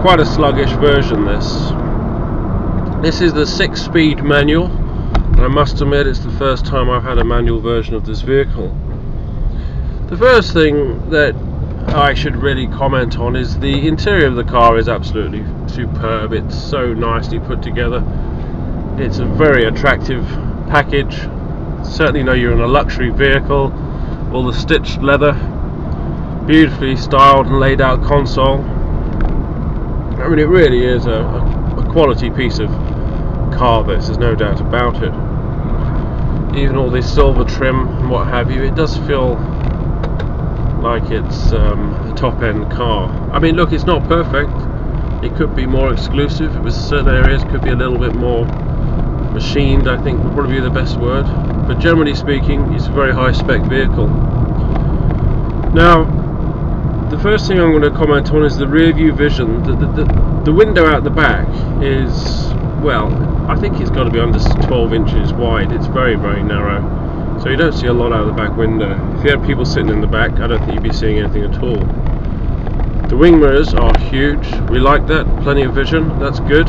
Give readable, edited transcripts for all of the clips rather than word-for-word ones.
quite a sluggish version. This is the 6-speed manual, and I must admit it's the first time I've had a manual version of this vehicle. The first thing that I should really comment on is the interior of the car is absolutely superb. It's so nicely put together. It's a very attractive package. Certainly know you're in a luxury vehicle. All the stitched leather, beautifully styled and laid out console. I mean, it really is a quality piece of car, this, there's no doubt about it. Even all this silver trim and what have you, it does feel like it's a top-end car. I mean, look, it's not perfect. It could be more exclusive. It was certain areas could be a little bit more machined, I think would probably be the best word. But generally speaking, it's a very high-spec vehicle. Now, the first thing I'm going to comment on is the rear view vision. The window out the back is, well, I think it's got to be under 12 inches wide. It's very, very narrow. So you don't see a lot out of the back window. If you had people sitting in the back, I don't think you'd be seeing anything at all. The wing mirrors are huge. We like that. Plenty of vision. That's good.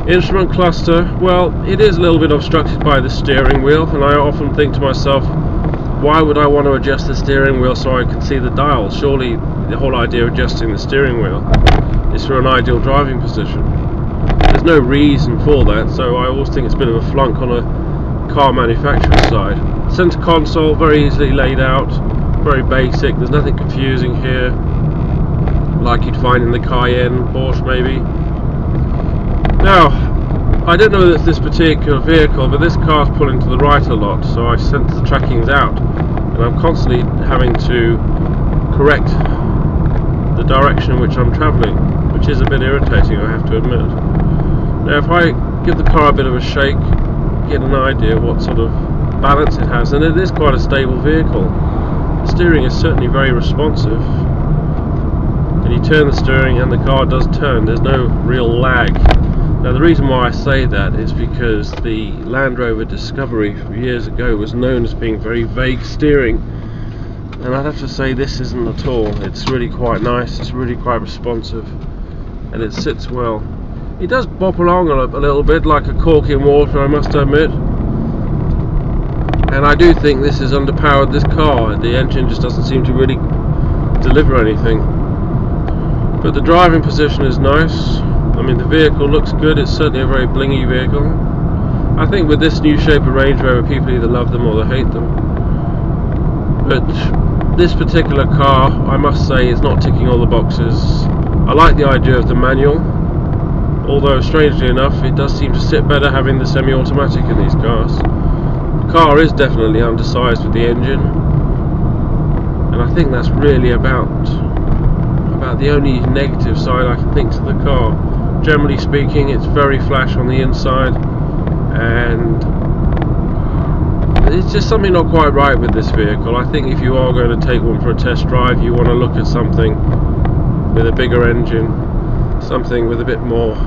Instrument cluster, well, it is a little bit obstructed by the steering wheel, and I often think to myself, why would I want to adjust the steering wheel so I can see the dials? Surely the whole idea of adjusting the steering wheel is for an ideal driving position. There's no reason for that, so I always think it's a bit of a flunk on a car manufacturer's side. Center console, very easily laid out, very basic. There's nothing confusing here like you'd find in the Cayenne, Porsche maybe. Now, I don't know that it's this particular vehicle, but this car's pulling to the right a lot, so I sense the tracking's out, and I'm constantly having to correct the direction in which I'm travelling, which is a bit irritating, I have to admit. Now, if I give the car a bit of a shake, get an idea of what sort of balance it has, and it is quite a stable vehicle. The steering is certainly very responsive, and you turn the steering and the car does turn. There's no real lag. Now, the reason why I say that is because the Land Rover Discovery from years ago was known as being very vague steering, and I'd have to say this isn't at all. It's really quite nice, it's really quite responsive, and it sits well. It does bop along a little bit like a cork in water, I must admit, and I do think this has underpowered this car. The engine just doesn't seem to really deliver anything, but the driving position is nice. I mean, the vehicle looks good. It's certainly a very blingy vehicle. I think with this new shape of Range Rover, people either love them or they hate them. But this particular car, I must say, is not ticking all the boxes. I like the idea of the manual, although strangely enough, it does seem to sit better having the semi-automatic in these cars. The car is definitely undersized with the engine, and I think that's really about the only negative side I can think to the car. Generally speaking, it's very flash on the inside, and it's just something not quite right with this vehicle. I think if you are going to take one for a test drive, you want to look at something with a bigger engine, something with a bit more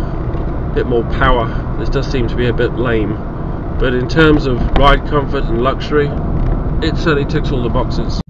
power. This does seem to be a bit lame, but in terms of ride comfort and luxury, it certainly ticks all the boxes.